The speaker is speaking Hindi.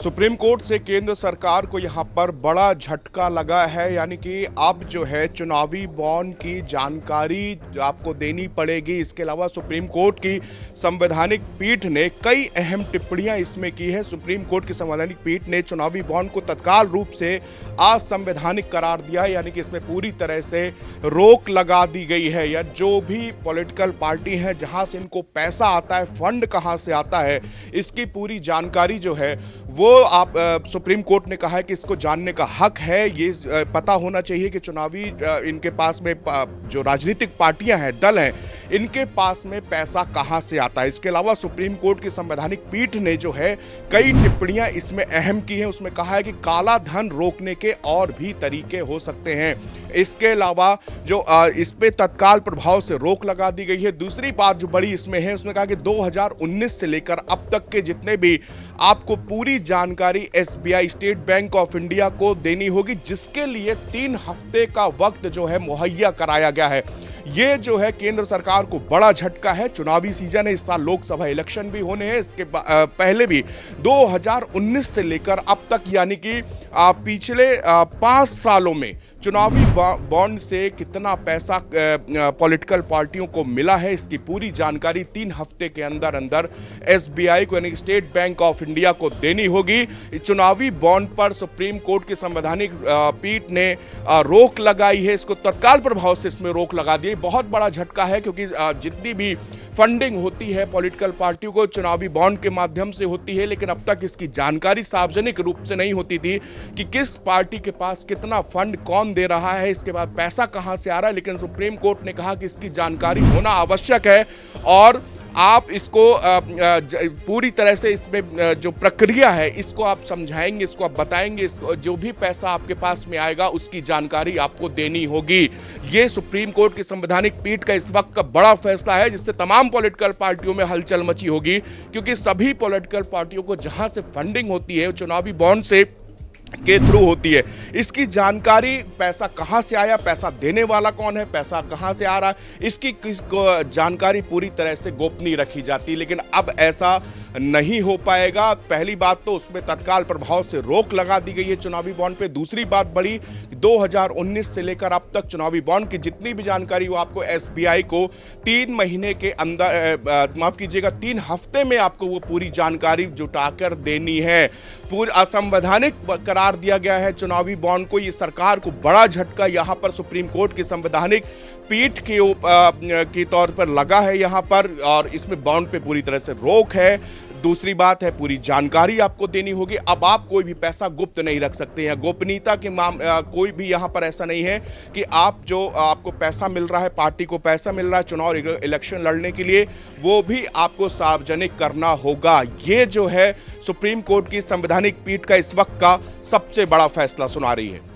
सुप्रीम कोर्ट से केंद्र सरकार को यहां पर बड़ा झटका लगा है, यानी कि अब जो है चुनावी बॉन्ड की जानकारी आपको देनी पड़ेगी। इसके अलावा सुप्रीम कोर्ट की संवैधानिक पीठ ने कई अहम टिप्पणियां इसमें की है। सुप्रीम कोर्ट की संवैधानिक पीठ ने चुनावी बॉन्ड को तत्काल रूप से असंवैधानिक करार दिया, यानी कि इसमें पूरी तरह से रोक लगा दी गई है। या जो भी पॉलिटिकल पार्टी है जहां से इनको पैसा आता है, फंड कहां से आता है, इसकी पूरी जानकारी जो है वो आप सुप्रीम कोर्ट ने कहा है कि इसको जानने का हक है। ये पता होना चाहिए कि चुनावी इनके पास में जो राजनीतिक पार्टियां हैं, दल हैं, इनके पास में पैसा कहां से आता है। इसके अलावा सुप्रीम कोर्ट की संवैधानिक पीठ ने जो है कई टिप्पणियां इसमें अहम की हैं। उसमें कहा है कि काला धन रोकने के और भी तरीके हो सकते हैं। इसके अलावा जो इस पे तत्काल प्रभाव से रोक लगा दी गई है। दूसरी बात जो बड़ी इसमें है, उसमें कहा कि 2019 से लेकर अब तक के जितने भी आपको पूरी जानकारी SBI, state bank of India को देनी होगी, जिसके लिए 3 हफ्ते का वक्त जो है मुहैया कराया गया है। ये जो है केंद्र सरकार को बड़ा झटका है। चुनावी सीजन है, इस साल लोकसभा इलेक्शन भी होने हैं। इसके पहले भी 2019 से लेकर अब तक, यानी कि पिछले 5 सालों में चुनावी बॉन्ड से कितना पैसा पॉलिटिकल पार्टियों को मिला है, इसकी पूरी जानकारी 3 हफ्ते के अंदर अंदर एसबीआई को, यानी कि स्टेट बैंक ऑफ इंडिया को देनी होगी। चुनावी बॉन्ड पर सुप्रीम कोर्ट की संवैधानिक पीठ ने रोक लगाई है। इसको तत्काल प्रभाव से इसमें रोक लगा दी। बहुत बड़ा झटका है, क्योंकि जितनी भी फंडिंग होती है पॉलिटिकल पार्टियों को चुनावी बॉन्ड के माध्यम से होती है, लेकिन अब तक इसकी जानकारी सार्वजनिक रूप से नहीं होती थी कि किस पार्टी के पास कितना फंड कौन दे रहा है, इसके बाद पैसा कहां से आ रहा है। लेकिन सुप्रीम कोर्ट ने कहा कि इसकी जानकारी होना आवश्यक है और आप इसको पूरी तरह से इसमें जो प्रक्रिया है इसको आप समझाएंगे, इसको आप बताएंगे, जो भी पैसा आपके पास में आएगा उसकी जानकारी आपको देनी होगी। ये सुप्रीम कोर्ट की संवैधानिक पीठ का इस वक्त का बड़ा फैसला है, जिससे तमाम पॉलिटिकल पार्टियों में हलचल मची होगी, क्योंकि सभी पॉलिटिकल पार्टियों को जहां से फंडिंग होती है चुनावी बॉन्ड से के थ्रू होती है। इसकी जानकारी, पैसा कहां से आया, पैसा देने वाला कौन है, पैसा कहां से आ रहा है, इसकी जानकारी पूरी तरह से गोपनीय रखी जाती है। लेकिन अब ऐसा नहीं हो पाएगा। पहली बात तो उसमें तत्काल प्रभाव से रोक लगा दी गई है चुनावी बॉन्ड पे। दूसरी बात बड़ी, 2019 से लेकर अब तक चुनावी बॉन्ड की जितनी भी जानकारी वो आपको एसबीआई को 3 महीने के अंदर, माफ कीजिएगा 3 हफ्ते में आपको वो पूरी जानकारी जुटाकर देनी है। पूरी असंवैधानिक करार दिया गया है चुनावी बॉन्ड को। ये सरकार को बड़ा झटका यहां पर सुप्रीम कोर्ट की संवैधानिक पीठ के तौर पर लगा है यहां पर, और इसमें बॉन्ड पे पूरी तरह से रोक है। दूसरी बात है, पूरी जानकारी आपको देनी होगी। अब आप कोई भी पैसा गुप्त नहीं रख सकते हैं। गोपनीयता के कोई भी यहां पर ऐसा नहीं है कि आपको पैसा मिल रहा है, पार्टी को पैसा मिल रहा है चुनाव इलेक्शन लड़ने के लिए, वो भी आपको सार्वजनिक करना होगा। ये जो है सुप्रीम कोर्ट की संवैधानिक पीठ का इस वक्त का सबसे बड़ा फैसला सुना रही है।